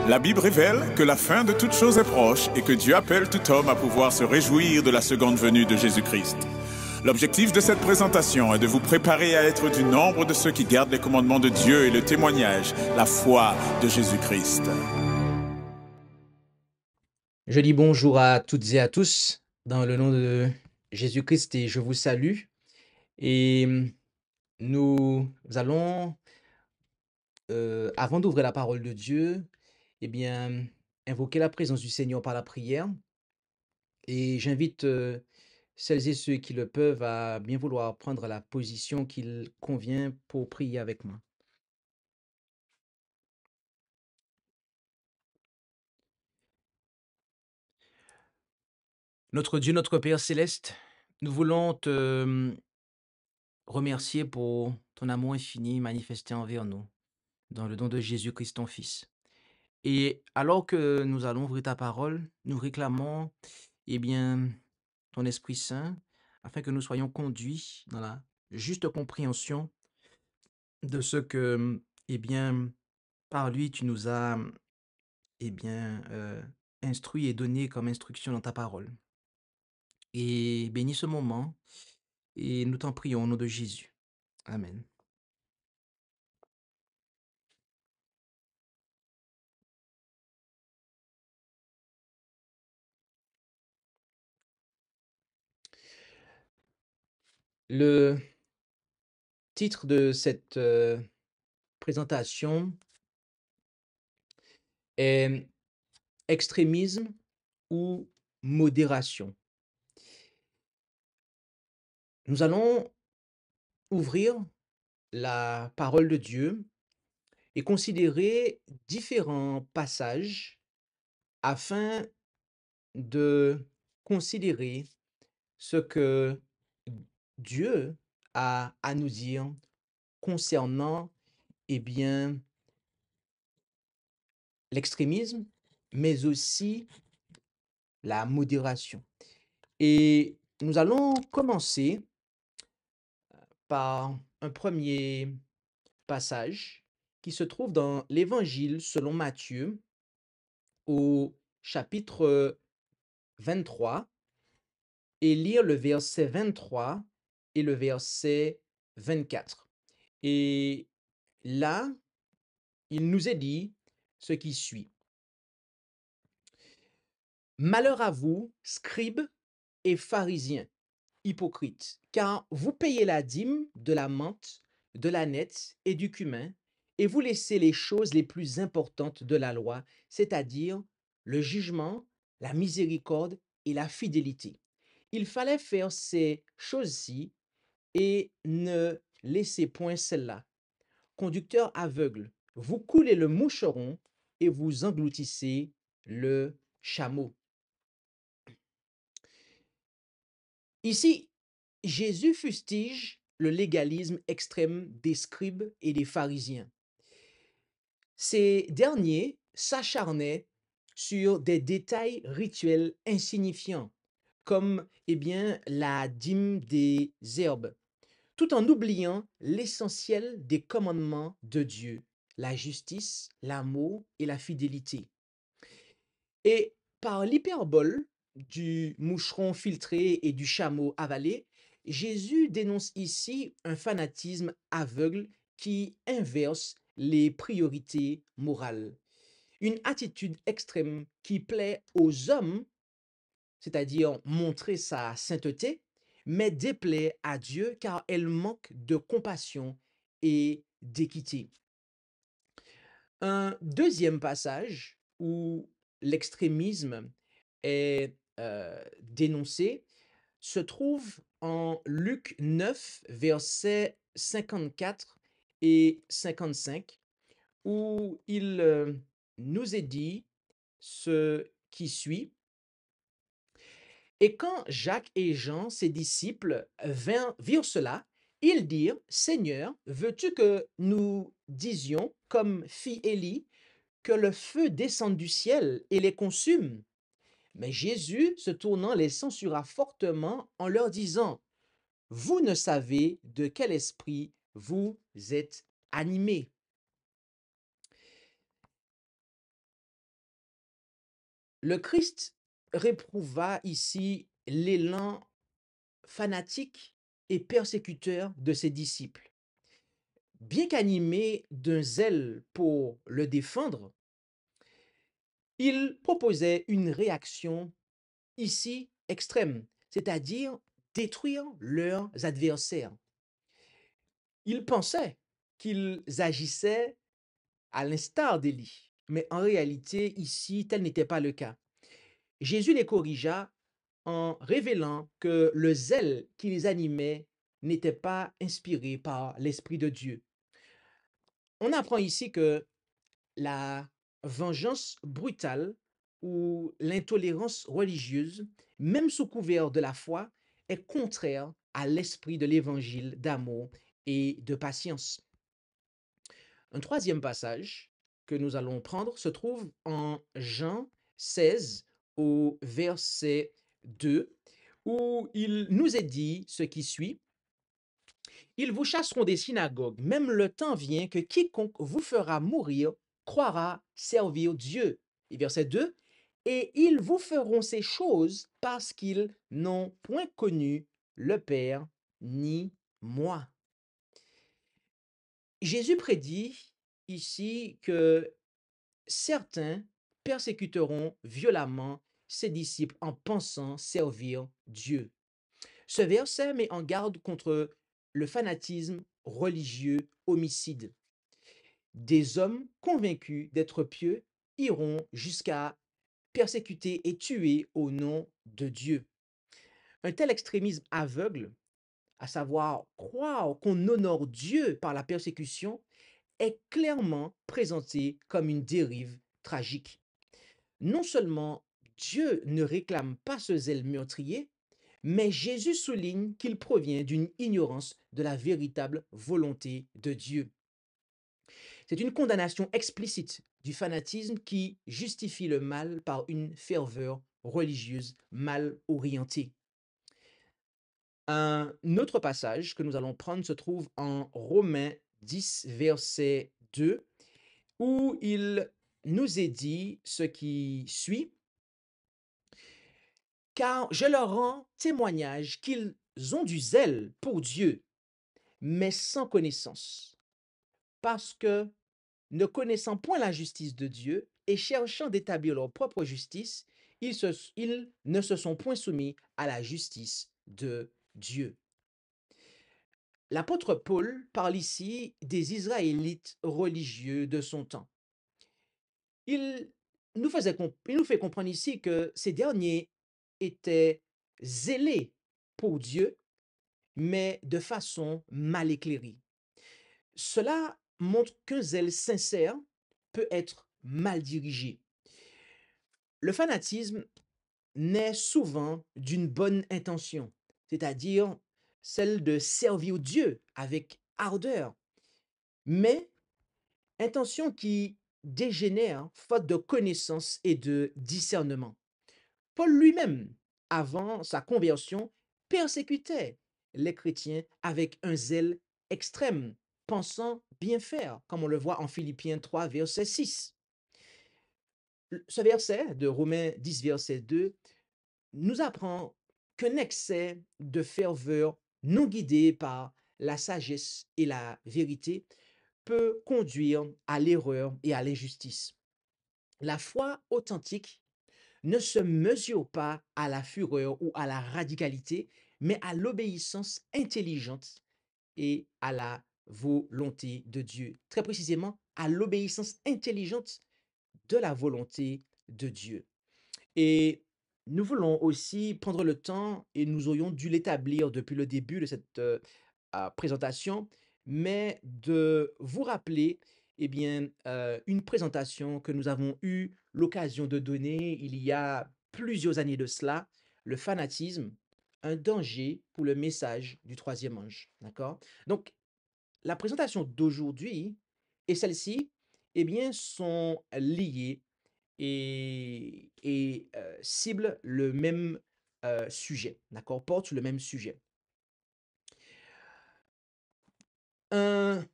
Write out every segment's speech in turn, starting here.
La Bible révèle que la fin de toute chose est proche et que Dieu appelle tout homme à pouvoir se réjouir de la seconde venue de Jésus-Christ. L'objectif de cette présentation est de vous préparer à être du nombre de ceux qui gardent les commandements de Dieu et le témoignage, la foi de Jésus-Christ. Je dis bonjour à toutes et à tous dans le nom de Jésus-Christ et je vous salue. Et nous allons, avant d'ouvrir la parole de Dieu, eh bien, invoquer la présence du Seigneur par la prière. Et j'invite celles et ceux qui le peuvent à bien vouloir prendre la position qu'il convient pour prier avec moi. Notre Dieu, notre Père céleste, nous voulons te remercier pour ton amour infini manifesté envers nous, dans le don de Jésus-Christ, ton Fils. Et alors que nous allons ouvrir ta parole, nous réclamons, eh bien, ton Esprit Saint, afin que nous soyons conduits dans la juste compréhension de ce que, eh bien, par lui, tu nous as, eh bien, instruit et donné comme instruction dans ta parole. Et bénis ce moment, et nous t'en prions au nom de Jésus. Amen. Le titre de cette présentation est extrémisme ou modération. Nous allons ouvrir la parole de Dieu et considérer différents passages afin de considérer ce que Dieu a à nous dire concernant, eh bien, l'extrémisme, mais aussi la modération. Et nous allons commencer par un premier passage qui se trouve dans l'Évangile selon Matthieu au chapitre 23 et lire le verset 23 et le verset 24. Et là, il nous est dit ce qui suit. Malheur à vous, scribes et pharisiens, hypocrites, car vous payez la dîme de la menthe, de l'âneth et du cumin, et vous laissez les choses les plus importantes de la loi, c'est-à-dire le jugement, la miséricorde et la fidélité. Il fallait faire ces choses-ci et ne laissez point celles-là. Conducteur aveugle, vous coulez le moucheron et vous engloutissez le chameau. Ici, Jésus fustige le légalisme extrême des scribes et des pharisiens. Ces derniers s'acharnaient sur des détails rituels insignifiants, comme la dîme des herbes, tout en oubliant l'essentiel des commandements de Dieu, la justice, l'amour et la fidélité. Et par l'hyperbole du moucheron filtré et du chameau avalé, Jésus dénonce ici un fanatisme aveugle qui inverse les priorités morales. Une attitude extrême qui plaît aux hommes, c'est-à-dire montrer sa sainteté, mais déplaît à Dieu car elle manque de compassion et d'équité. Un deuxième passage où l'extrémisme est dénoncé se trouve en Luc 9, versets 54 et 55, où il nous est dit ce qui suit. Et quand Jacques et Jean, ses disciples, virent cela, ils dirent, Seigneur, veux-tu que nous disions, comme fit Élie, que le feu descende du ciel et les consume? Mais Jésus, se tournant, les censura fortement en leur disant, vous ne savez de quel esprit vous êtes animés. Le Christ réprouva ici l'élan fanatique et persécuteur de ses disciples. Bien qu'animé d'un zèle pour le défendre, il proposait une réaction ici extrême, c'est-à-dire détruire leurs adversaires. Ils pensaient qu'ils agissaient à l'instar d'Élie, mais en réalité, ici, tel n'était pas le cas. Jésus les corrigea en révélant que le zèle qui les animait n'était pas inspiré par l'Esprit de Dieu. On apprend ici que la vengeance brutale ou l'intolérance religieuse, même sous couvert de la foi, est contraire à l'esprit de l'évangile d'amour et de patience. Un troisième passage que nous allons prendre se trouve en Jean 16 au verset 2, où il nous est dit ce qui suit. Ils vous chasseront des synagogues, même le temps vient que quiconque vous fera mourir croira servir Dieu. Et verset 2, et ils vous feront ces choses parce qu'ils n'ont point connu le Père ni moi. Jésus prédit ici que certains persécuteront violemment ses disciples en pensant servir Dieu. Ce verset met en garde contre le fanatisme religieux homicide. Des hommes convaincus d'être pieux iront jusqu'à persécuter et tuer au nom de Dieu. Un tel extrémisme aveugle, à savoir croire qu'on honore Dieu par la persécution, est clairement présenté comme une dérive tragique. Non seulement Dieu ne réclame pas ce zèle meurtrier, mais Jésus souligne qu'il provient d'une ignorance de la véritable volonté de Dieu. C'est une condamnation explicite du fanatisme qui justifie le mal par une ferveur religieuse mal orientée. Un autre passage que nous allons prendre se trouve en Romains 10, verset 2, où il nous est dit ce qui suit. Car je leur rends témoignage qu'ils ont du zèle pour Dieu, mais sans connaissance, parce que, ne connaissant point la justice de Dieu et cherchant d'établir leur propre justice, ils ne se sont point soumis à la justice de Dieu. L'apôtre Paul parle ici des Israélites religieux de son temps. Il il nous fait comprendre ici que ces derniers étaient zélés pour Dieu, mais de façon mal éclairée. Cela montre qu'un zèle sincère peut être mal dirigé. Le fanatisme naît souvent d'une bonne intention, c'est-à-dire celle de servir Dieu avec ardeur, mais intention qui dégénère faute de connaissance et de discernement. Paul lui-même, avant sa conversion, persécutait les chrétiens avec un zèle extrême, pensant bien faire, comme on le voit en Philippiens 3, verset 6. Ce verset de Romains 10, verset 2, nous apprend qu'un excès de ferveur non guidé par la sagesse et la vérité peut conduire à l'erreur et à l'injustice. La foi authentique ne se mesure pas à la fureur ou à la radicalité, mais à l'obéissance intelligente et à la volonté de Dieu. Très précisément, à l'obéissance intelligente de la volonté de Dieu. Et nous voulons aussi prendre le temps, et nous aurions dû l'établir depuis le début de cette présentation, mais de vous rappeler eh bien, une présentation que nous avons eu l'occasion de donner il y a plusieurs années de cela, le fanatisme, un danger pour le message du troisième ange. D'accord? Donc, la présentation d'aujourd'hui et celle-ci, eh bien, sont liées et ciblent le même sujet, d'accord? Portent sur le même sujet. Un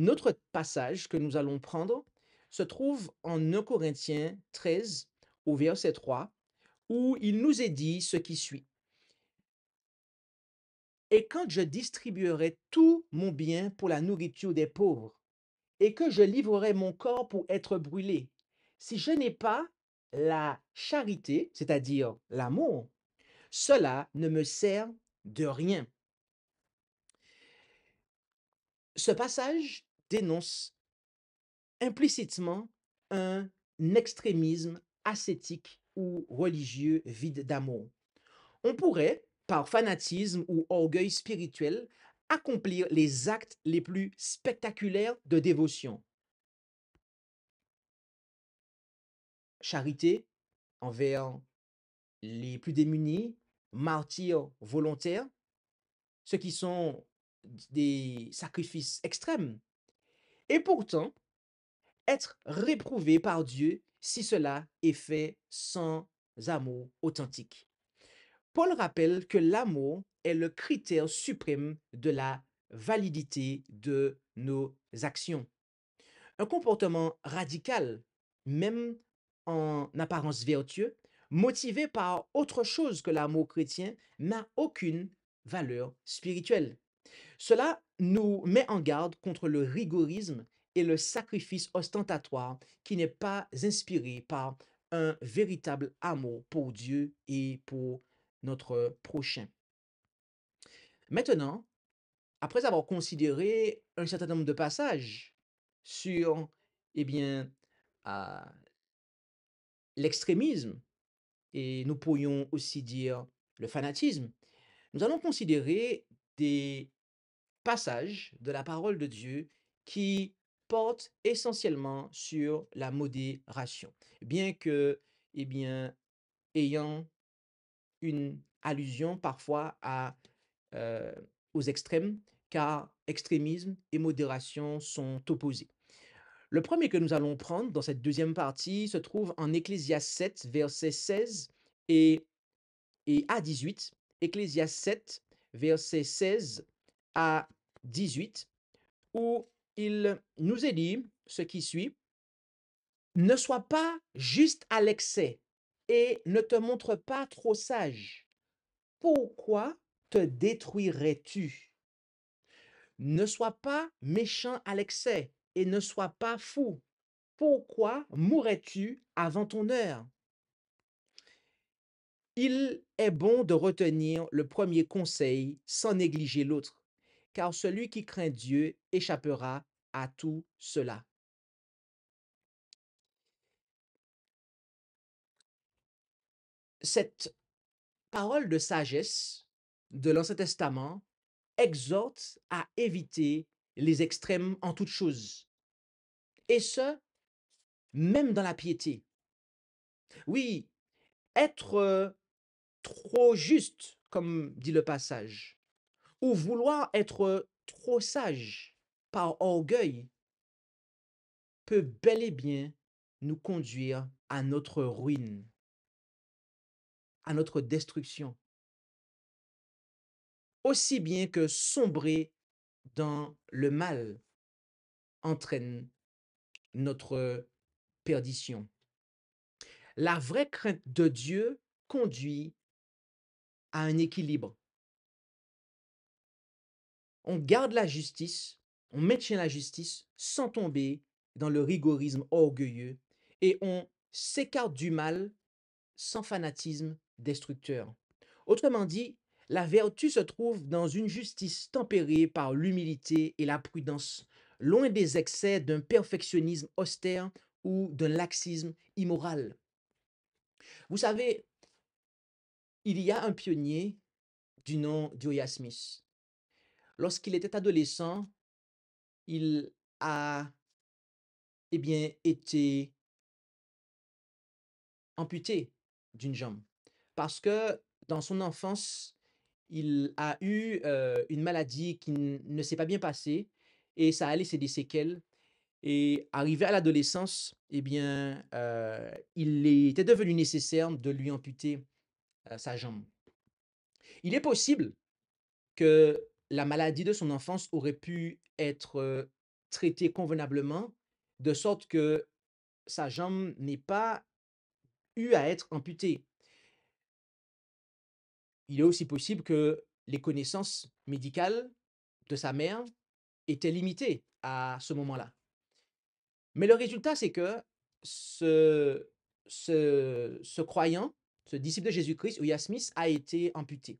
autre passage que nous allons prendre se trouve en 1 Corinthiens 13 au verset 3, où il nous est dit ce qui suit. Et quand je distribuerai tout mon bien pour la nourriture des pauvres, et que je livrerai mon corps pour être brûlé, si je n'ai pas la charité, c'est-à-dire l'amour, cela ne me sert de rien. Ce passage dénonce implicitement un extrémisme ascétique ou religieux vide d'amour. On pourrait, par fanatisme ou orgueil spirituel, accomplir les actes les plus spectaculaires de dévotion. Charité envers les plus démunis, martyrs volontaires, ce qui sont des sacrifices extrêmes. Et pourtant, être réprouvé par Dieu si cela est fait sans amour authentique. Paul rappelle que l'amour est le critère suprême de la validité de nos actions. Un comportement radical, même en apparence vertueux, motivé par autre chose que l'amour chrétien, n'a aucune valeur spirituelle. Cela nous met en garde contre le rigorisme et le sacrifice ostentatoire qui n'est pas inspiré par un véritable amour pour Dieu et pour notre prochain. Maintenant, après avoir considéré un certain nombre de passages sur eh bien, euh, l'extrémisme, et nous pourrions aussi dire le fanatisme, nous allons considérer des passages de la parole de Dieu qui portent essentiellement sur la modération, bien que, eh bien, ayant une allusion parfois euh, aux extrêmes, car extrémisme et modération sont opposés. Le premier que nous allons prendre dans cette deuxième partie se trouve en Ecclésiaste 7, versets 16 et, et à 18. Ecclésiaste 7, versets 16 à 18, où il nous est dit ce qui suit. Ne sois pas juste à l'excès et ne te montre pas trop sage. Pourquoi te détruirais-tu? Ne sois pas méchant à l'excès et ne sois pas fou. Pourquoi mourrais-tu avant ton heure? Il est bon de retenir le premier conseil sans négliger l'autre, car celui qui craint Dieu échappera à tout cela. Cette parole de sagesse de l'Ancien Testament exhorte à éviter les extrêmes en toutes choses, et ce, même dans la piété. Oui, être trop juste, comme dit le passage, ou vouloir être trop sage par orgueil peut bel et bien nous conduire à notre ruine, à notre destruction, aussi bien que sombrer dans le mal entraîne notre perdition. La vraie crainte de Dieu conduit à un équilibre. On garde la justice, on maintient la justice sans tomber dans le rigorisme orgueilleux et on s'écarte du mal sans fanatisme destructeur. Autrement dit, la vertu se trouve dans une justice tempérée par l'humilité et la prudence, loin des excès d'un perfectionnisme austère ou d'un laxisme immoral. Vous savez, il y a un pionnier du nom d'Uriah Smith. Lorsqu'il était adolescent, il a été amputé d'une jambe parce que dans son enfance, il a eu une maladie qui ne s'est pas bien passée et ça a laissé des séquelles. Et arrivé à l'adolescence, il était devenu nécessaire de lui amputer sa jambe. Il est possible que la maladie de son enfance aurait pu être traitée convenablement, de sorte que sa jambe n'est pas eu à être amputé. Il est aussi possible que les connaissances médicales de sa mère étaient limitées à ce moment-là. Mais le résultat, c'est que ce, ce croyant, ce disciple de Jésus-Christ, Uriah Smith, a été amputé.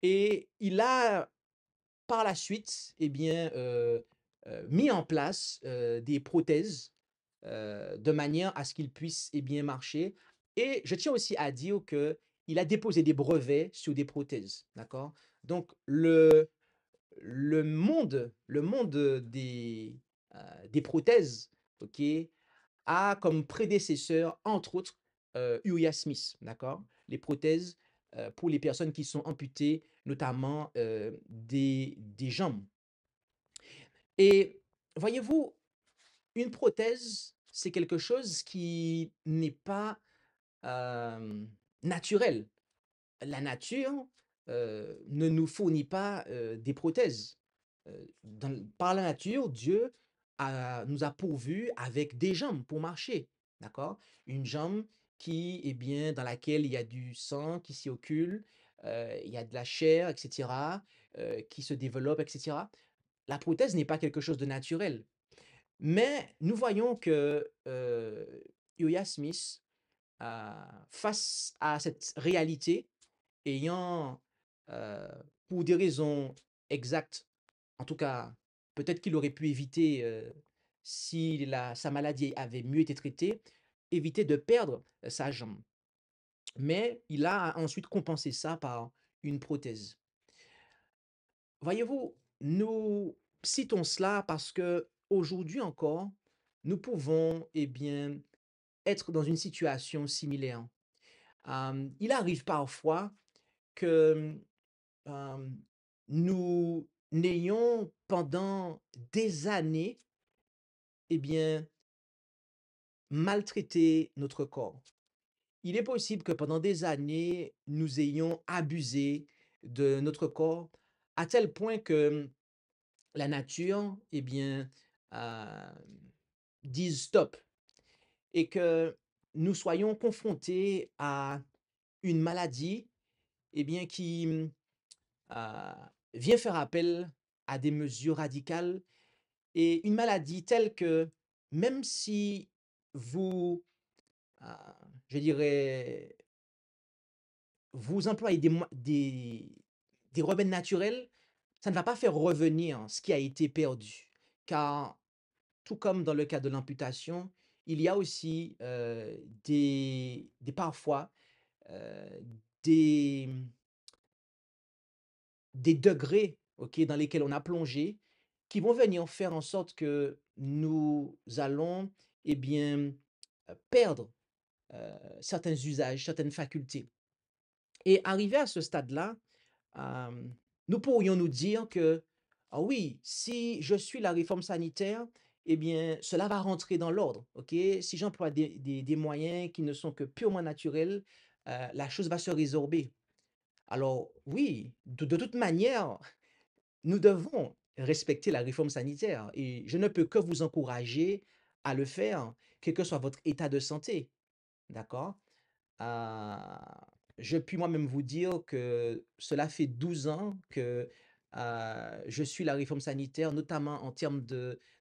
Et il a, par la suite, eh bien, mis en place des prothèses de manière à ce qu'il puisse eh bien, marcher. Et je tiens aussi à dire qu'il a déposé des brevets sur des prothèses. D'accord? Donc, le monde des prothèses, ok, a comme prédécesseur, entre autres, Uriah Smith, d'accord? Les prothèses pour les personnes qui sont amputées, notamment des jambes. Et voyez-vous, une prothèse, c'est quelque chose qui n'est pas naturel. La nature ne nous fournit pas des prothèses. Par la nature, Dieu nous a pourvus avec des jambes pour marcher, d'accord? Une jambe qui est bien dans laquelle il y a du sang qui circule, il y a de la chair, etc., qui se développe, etc. La prothèse n'est pas quelque chose de naturel. Mais nous voyons que Uriah Smith, face à cette réalité, ayant, heu, pour des raisons exactes, en tout cas, peut-être qu'il aurait pu éviter, si sa maladie avait mieux été traitée, éviter de perdre sa jambe. Mais il a ensuite compensé ça par une prothèse. Voyez-vous, nous citons cela parce que aujourd'hui encore, nous pouvons, eh bien, être dans une situation similaire. Il arrive parfois que hem, nous n'ayons pendant des années, eh bien, maltraité notre corps. Il est possible que pendant des années, nous ayons abusé de notre corps à tel point que la nature, eh bien, heu, dise stop et que nous soyons confrontés à une maladie, eh bien, qui, vient faire appel à des mesures radicales et une maladie telle que même si vous, heu, je dirais, vous employez des remèdes naturels, ça ne va pas faire revenir ce qui a été perdu. Car tout comme dans le cas de l'amputation, il y a aussi, des parfois, heu, des des degrés, OK, dans lesquels on a plongé, qui vont venir faire en sorte que nous allons, eh bien, perdre, certains usages, certaines facultés. Et arrivé à ce stade-là, nous pourrions nous dire que: «Ah oui, si je suis la réforme sanitaire, eh bien, cela va rentrer dans l'ordre, OK? Si j'emploie des moyens qui ne sont que purement naturels, la chose va se résorber». Alors oui, de toute manière, nous devons respecter la réforme sanitaire et je ne peux que vous encourager à le faire, quel que soit votre état de santé, d'accord? Ah, je puis moi-même vous dire que cela fait 12 ans que, je suis la réforme sanitaire, notamment en termes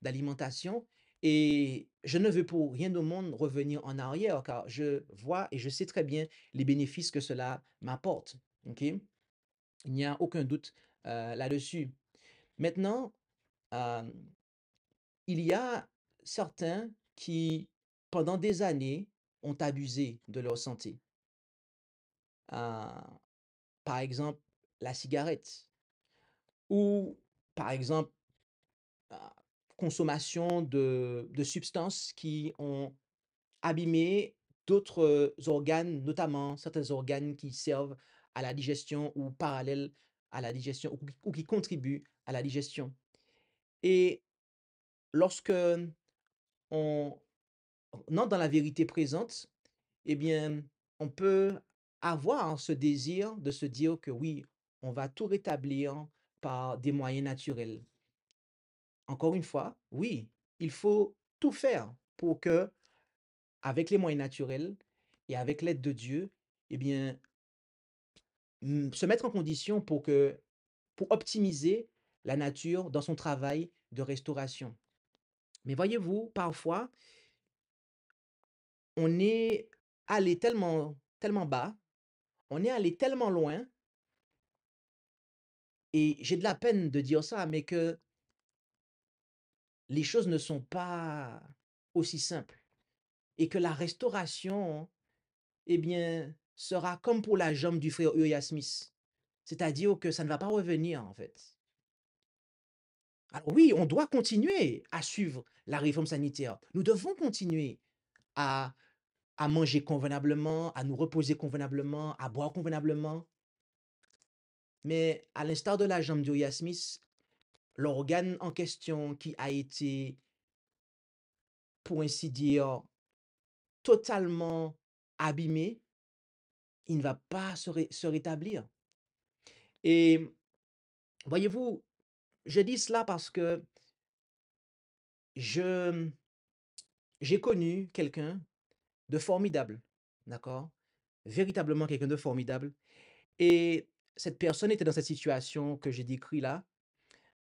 d'alimentation et je ne veux pour rien au monde revenir en arrière car je vois et je sais très bien les bénéfices que cela m'apporte, OK? Il n'y a aucun doute, là-dessus. Maintenant, hem, il y a certains qui, pendant des années, ont abusé de leur santé. Heu, Par exemple, la cigarette ou par exemple, heu, consommation de substances qui ont abîmé d'autres organes, notamment certains organes qui servent à la digestion ou parallèles à la digestion ou qui contribuent à la digestion et lorsque on entre dans la vérité présente, eh bien, on peut avoir ce désir de se dire que oui, on va tout rétablir par des moyens naturels. Encore une fois, oui, il faut tout faire pour que, avec les moyens naturels, et avec l'aide de Dieu, eh bien, se mettre en condition pour optimiser la nature dans son travail de restauration. Mais voyez-vous, parfois, on est allé tellement bas, on est allé tellement loin, et j'ai de la peine de dire ça, mais que les choses ne sont pas aussi simples et que la restauration, eh bien, sera comme pour la jambe du frère Uriah Smith. C'est-à-dire que ça ne va pas revenir, en fait. Alors oui, on doit continuer à suivre la réforme sanitaire. Nous devons continuer à, à manger convenablement, à nous reposer convenablement, à boire convenablement. Mais à l'instar de la jambe d'Uriah Smith, l'organe en question qui a été, pour ainsi dire, totalement abîmé, il ne va pas se rétablir. Et voyez-vous, je dis cela parce que je j'ai connu quelqu'un de formidable, d'accord? Véritablement quelqu'un de formidable. Et cette personne était dans cette situation que j'ai décrit là,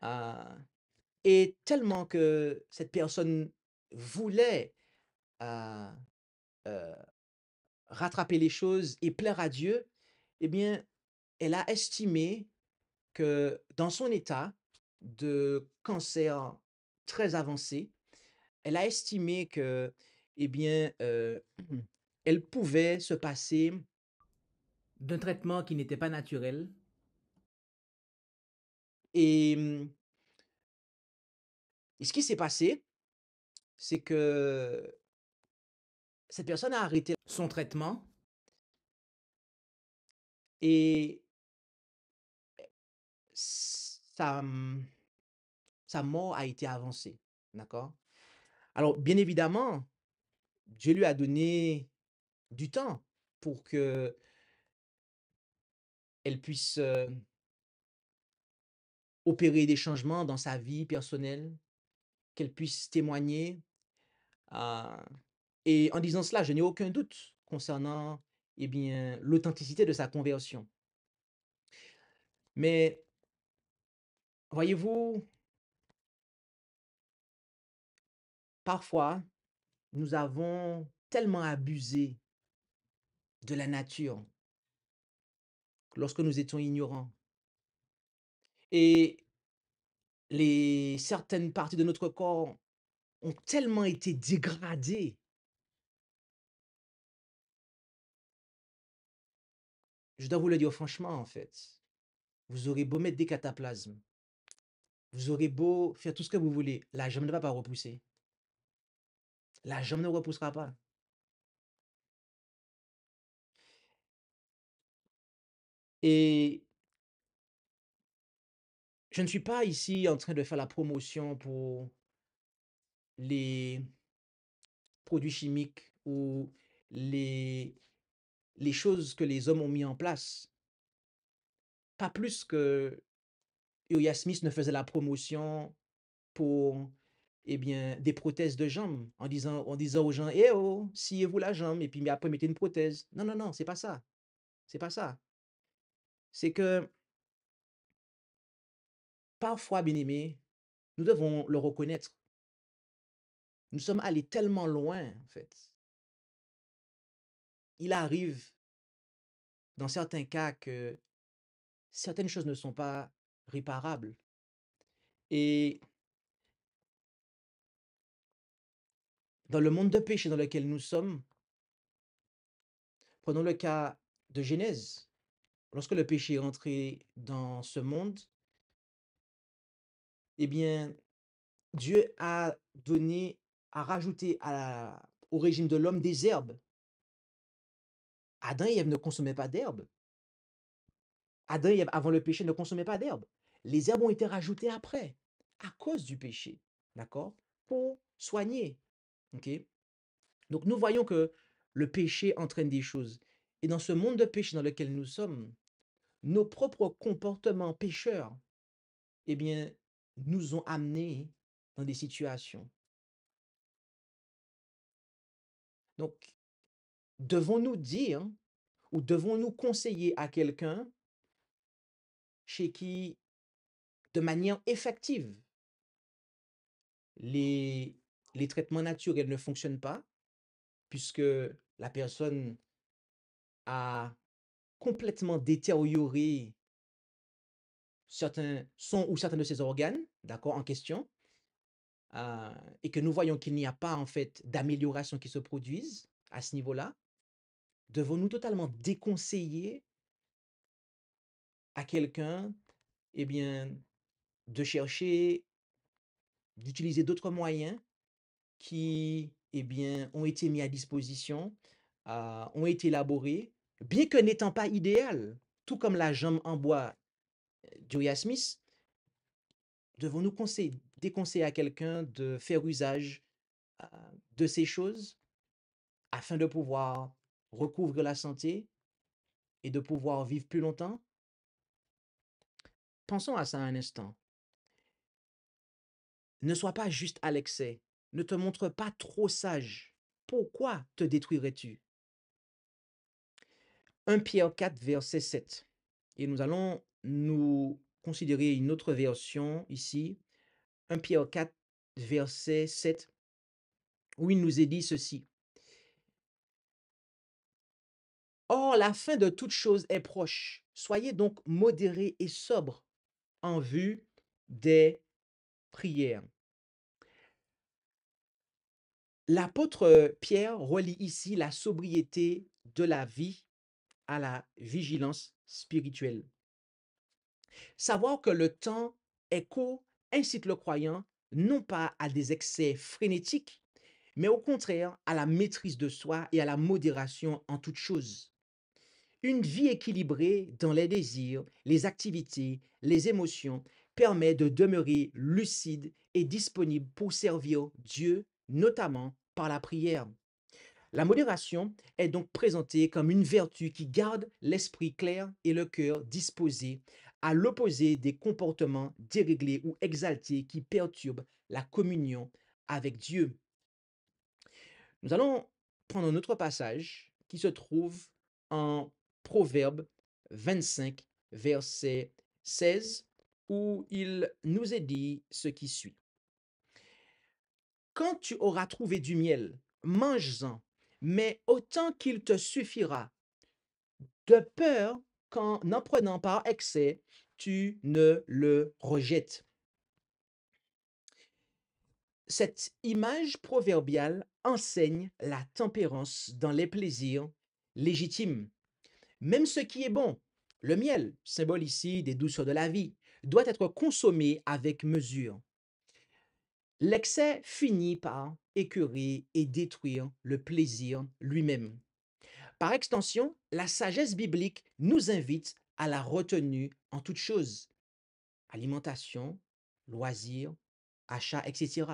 ah, et tellement que cette personne voulait ah, euh, rattraper les choses et plaire à Dieu, eh bien, elle a estimé que dans son état de cancer très avancé, elle a estimé que, eh bien, elle pouvait se passer d'un traitement qui n'était pas naturel. Et, et ce qui s'est passé, c'est que cette personne a arrêté son traitement et sa, sa mort a été avancée. D'accord? Alors, bien évidemment, Dieu lui a donné du temps pour que elle puisse opérer des changements dans sa vie personnelle, qu'elle puisse témoigner. euh, et en disant cela, je n'ai aucun doute concernant eh bien, l'authenticité de sa conversion. Mais voyez-vous, parfois, nous avons tellement abusé de la nature lorsque nous étions ignorants. Et certaines parties de notre corps ont tellement été dégradées. Je dois vous le dire franchement, en fait. Vous aurez beau mettre des cataplasmes, vous aurez beau faire tout ce que vous voulez, la jambe ne va pas repousser. La jambe ne repoussera pas. Et je ne suis pas ici en train de faire la promotion pour les produits chimiques ou les, les choses que les hommes ont mis en place. Pas plus que Uriah Smith ne faisait la promotion pour eh bien, des prothèses de jambes en disant aux gens, eh oh, sciez-vous la jambe et puis mais après mettez une prothèse. Non, non, non, c'est pas ça. C'est pas ça. C'est que parfois, bien aimé, nous devons le reconnaître. Nous sommes allés tellement loin, en fait. Il arrive, dans certains cas, que certaines choses ne sont pas réparables. Et dans le monde de péché dans lequel nous sommes, prenons le cas de Genèse. Lorsque le péché est entré dans ce monde, eh bien, Dieu a donné, a rajouté au régime de l'homme des herbes. Adam et Ève ne consommaient pas d'herbes. Adam et Ève, avant le péché, ne consommaient pas d'herbes. Les herbes ont été rajoutées après, à cause du péché, d'accord? Pour soigner, ok? Donc nous voyons que le péché entraîne des choses. Et dans ce monde de péché dans lequel nous sommes, nos propres comportements pécheurs, eh bien, nous ont amenés dans des situations. Donc, devons-nous dire ou devons-nous conseiller à quelqu'un chez qui, de manière effective, les, les traitements naturels ne fonctionnent pas, puisque la personne a complètement détérioré son ou certains de ses organes, d'accord, en question, euh, et que nous voyons qu'il n'y a pas en fait d'amélioration qui se produise à ce niveau-là, devons-nous totalement déconseiller à quelqu'un, eh bien, de chercher, d'utiliser d'autres moyens qui, eh bien, ont été mis à disposition, ont été élaborés, bien que n'étant pas idéal, tout comme la jambe en bois d'Uriah Smith, devons-nous déconseiller à quelqu'un de faire usage euh, de ces choses afin de pouvoir recouvrer la santé et de pouvoir vivre plus longtemps? Pensons à ça un instant. Ne sois pas juste à l'excès. Ne te montre pas trop sage. Pourquoi te détruirais-tu? 1 Pierre 4, verset 7. Et nous allons nous considérer une autre version ici. 1 Pierre 4, verset 7, où il nous est dit ceci. Or, la fin de toute chose est proche. Soyez donc modérés et sobres en vue des prières. L'apôtre Pierre relie ici la sobriété de la vie à la vigilance spirituelle. Savoir que le temps est court incite le croyant non pas à des excès frénétiques, mais au contraire à la maîtrise de soi et à la modération en toutes choses. Une vie équilibrée dans les désirs, les activités, les émotions permet de demeurer lucide et disponible pour servir Dieu, notamment par la prière. La modération est donc présentée comme une vertu qui garde l'esprit clair et le cœur disposé, à l'opposé des comportements déréglés ou exaltés qui perturbent la communion avec Dieu. Nous allons prendre un autre passage qui se trouve en Proverbe 25, verset 16, où il nous est dit ce qui suit. Quand tu auras trouvé du miel, mange-en, mais autant qu'il te suffira, de peur qu'en en prenant par excès, tu ne le rejettes. Cette image proverbiale enseigne la tempérance dans les plaisirs légitimes. Même ce qui est bon, le miel, symbole ici des douceurs de la vie, doit être consommé avec mesure. L'excès finit par écœurer et détruire le plaisir lui-même. Par extension, la sagesse biblique nous invite à la retenue en toutes choses, alimentation, loisirs, achats, etc.,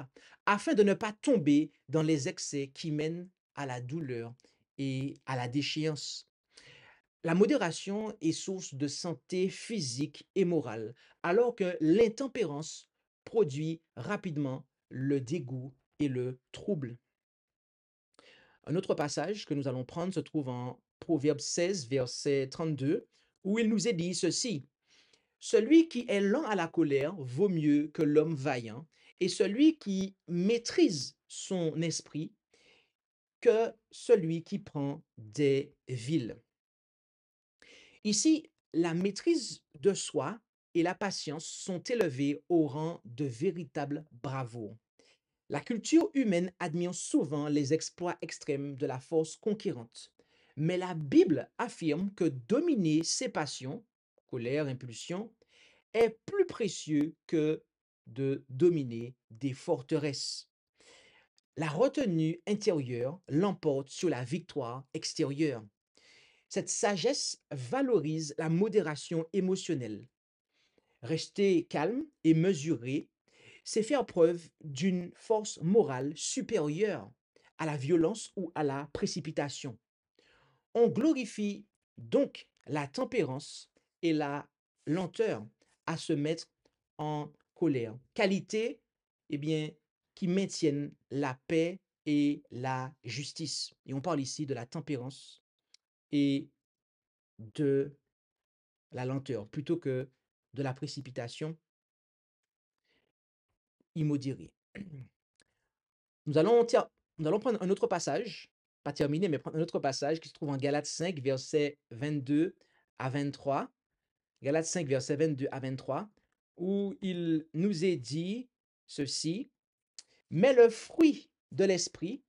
afin de ne pas tomber dans les excès qui mènent à la douleur et à la déchéance. La modération est source de santé physique et morale, alors que l'intempérance produit rapidement le dégoût et le trouble. Un autre passage que nous allons prendre se trouve en Proverbe 16, verset 32, où il nous est dit ceci. Celui qui est lent à la colère vaut mieux que l'homme vaillant, et celui qui maîtrise son esprit que celui qui prend des villes. Ici, la maîtrise de soi et la patience sont élevées au rang de véritable bravoure. La culture humaine admire souvent les exploits extrêmes de la force conquérante. Mais la Bible affirme que dominer ses passions, colère, impulsion, est plus précieux que de dominer des forteresses. La retenue intérieure l'emporte sur la victoire extérieure. Cette sagesse valorise la modération émotionnelle. Rester calme et mesuré, c'est faire preuve d'une force morale supérieure à la violence ou à la précipitation. On glorifie donc la tempérance et la lenteur à se mettre en colère. Qualité, eh bien, qui maintiennent la paix et la justice. Et on parle ici de la tempérance et de la lenteur, plutôt que de la précipitation immodérée. Nous allons, nous allons prendre un autre passage, pas terminé, mais prendre un autre passage qui se trouve en Galates 5, versets 22 à 23. Galates 5, versets 22 à 23, où il nous est dit ceci: mais le fruit de l'esprit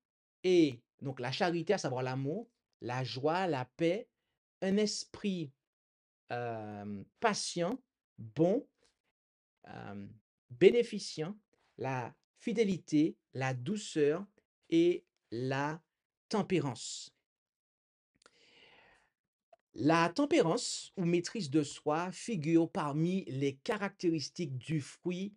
est donc la charité, à savoir l'amour, la joie, la paix, un esprit patient, bon, euh, bénéficiant, la fidélité, la douceur et la tempérance. La tempérance ou maîtrise de soi figure parmi les caractéristiques du fruit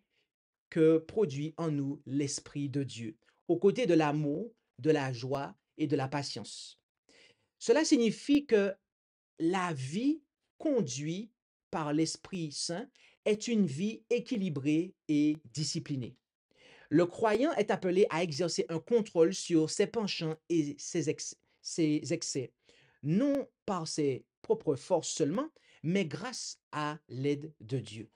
que produit en nous l'Esprit de Dieu, aux côtés de l'amour, de la joie et de la patience. Cela signifie que la vie conduite par l'Esprit Saint est une vie équilibrée et disciplinée. Le croyant est appelé à exercer un contrôle sur ses penchants et ses excès, non par ses propres forces seulement, mais grâce à l'aide de Dieu.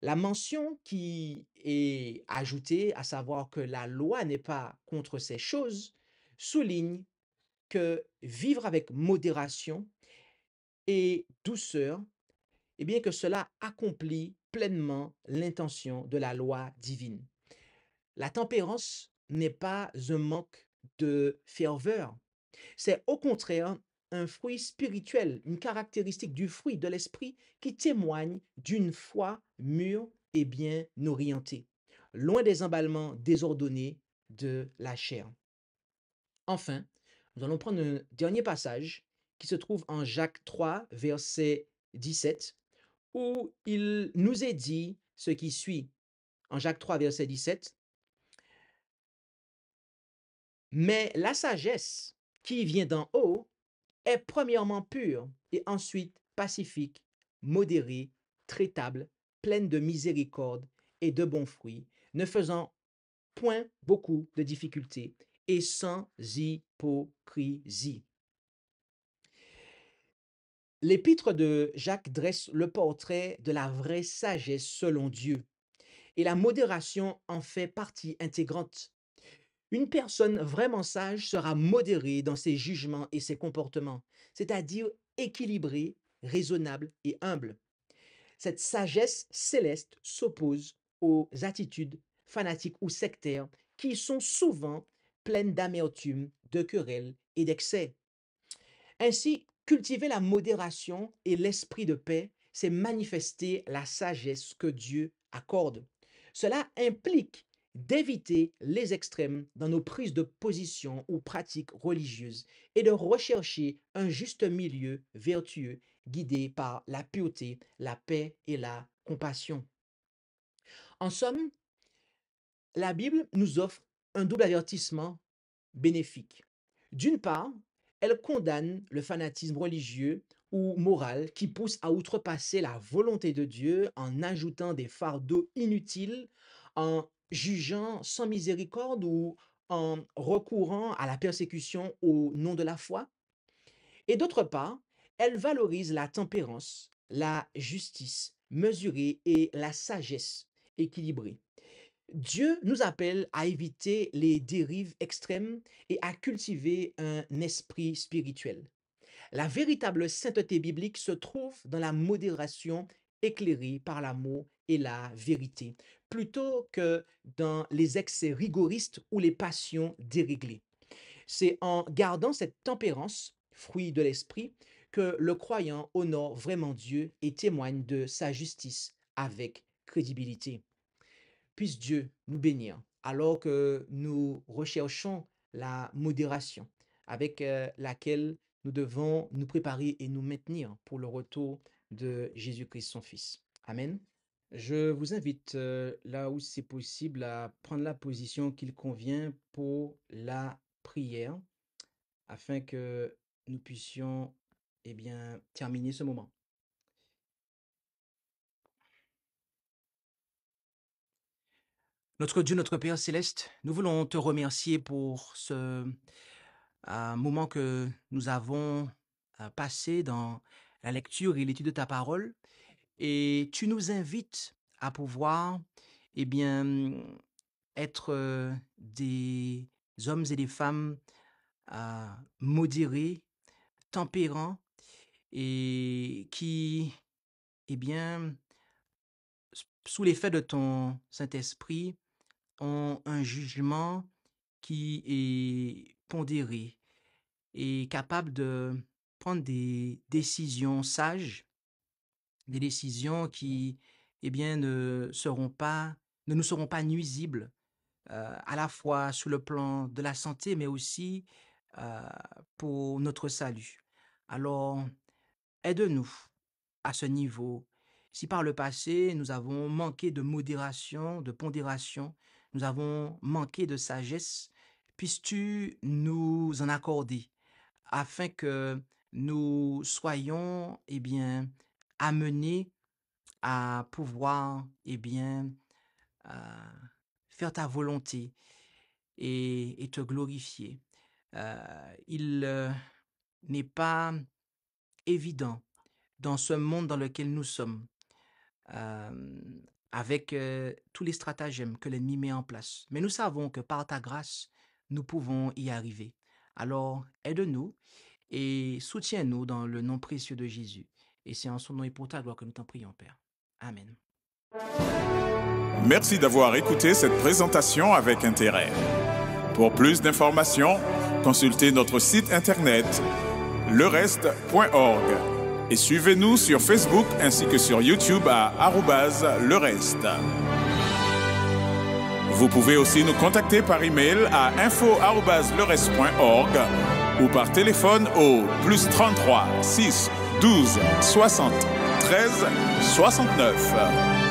La mention qui est ajoutée, à savoir que la loi n'est pas contre ces choses, souligne que vivre avec modération et douceur, eh bien que cela accomplit pleinement l'intention de la loi divine. La tempérance n'est pas un manque de ferveur, c'est au contraire un fruit spirituel, une caractéristique du fruit de l'esprit qui témoigne d'une foi mûre et bien orientée, loin des emballements désordonnés de la chair. Enfin, nous allons prendre un dernier passage qui se trouve en Jacques 3, verset 17, où il nous est dit ce qui suit. En Jacques 3, verset 17, mais la sagesse qui vient d'en haut est premièrement pure et ensuite pacifique, modérée, traitable, pleine de miséricorde et de bons fruits, ne faisant point beaucoup de difficultés et sans hypocrisie. L'épître de Jacques dresse le portrait de la vraie sagesse selon Dieu, et la modération en fait partie intégrante. Une personne vraiment sage sera modérée dans ses jugements et ses comportements, c'est-à-dire équilibrée, raisonnable et humble. Cette sagesse céleste s'oppose aux attitudes fanatiques ou sectaires qui sont souvent pleines d'amertume, de querelles et d'excès. Ainsi, cultiver la modération et l'esprit de paix, c'est manifester la sagesse que Dieu accorde. Cela implique d'éviter les extrêmes dans nos prises de position ou pratiques religieuses et de rechercher un juste milieu vertueux guidé par la pureté, la paix et la compassion. En somme, la Bible nous offre un double avertissement bénéfique. D'une part, elle condamne le fanatisme religieux ou moral qui pousse à outrepasser la volonté de Dieu en ajoutant des fardeaux inutiles, en jugeant sans miséricorde ou en recourant à la persécution au nom de la foi. Et d'autre part, elle valorise la tempérance, la justice mesurée et la sagesse équilibrée. Dieu nous appelle à éviter les dérives extrêmes et à cultiver un esprit spirituel. La véritable sainteté biblique se trouve dans la modération éclairée par l'amour et la vérité, plutôt que dans les excès rigoristes ou les passions déréglées. C'est en gardant cette tempérance, fruit de l'esprit, que le croyant honore vraiment Dieu et témoigne de sa justice avec crédibilité. Puisse Dieu nous bénir alors que nous recherchons la modération avec laquelle nous devons nous préparer et nous maintenir pour le retour de Jésus-Christ, son Fils. Amen. Je vous invite, là où c'est possible, à prendre la position qu'il convient pour la prière afin que nous puissions eh bien, terminer ce moment. Notre Dieu, notre Père céleste, nous voulons te remercier pour ce moment que nous avons passé dans la lecture et l'étude de ta parole. Et tu nous invites à pouvoir, eh bien, être des hommes et des femmes modérés, tempérants et qui, eh bien, sous l'effet de ton Saint-Esprit, ont un jugement qui est pondéré et capable de prendre des décisions sages, des décisions qui, eh bien, ne nous seront pas nuisibles, à la fois sur le plan de la santé, mais aussi euh, pour notre salut. Alors, aide-nous à ce niveau. Si par le passé, nous avons manqué de modération, de pondération, nous avons manqué de sagesse, puisses-tu nous en accorder afin que nous soyons, eh bien, amenés à pouvoir, eh bien, euh, faire ta volonté et te glorifier. Il n'est pas évident dans ce monde dans lequel nous sommes, euh, avec tous les stratagèmes que l'ennemi met en place. Mais nous savons que par ta grâce, nous pouvons y arriver. Alors, aide-nous et soutiens-nous dans le nom précieux de Jésus. Et c'est en son nom et pour ta gloire que nous t'en prions, Père. Amen. Merci d'avoir écouté cette présentation avec intérêt. Pour plus d'informations, consultez notre site internet lereste.org et suivez-nous sur Facebook ainsi que sur YouTube à @lereste. Vous pouvez aussi nous contacter par email à info@lereste.org ou par téléphone au +33 6 12 60 13 69.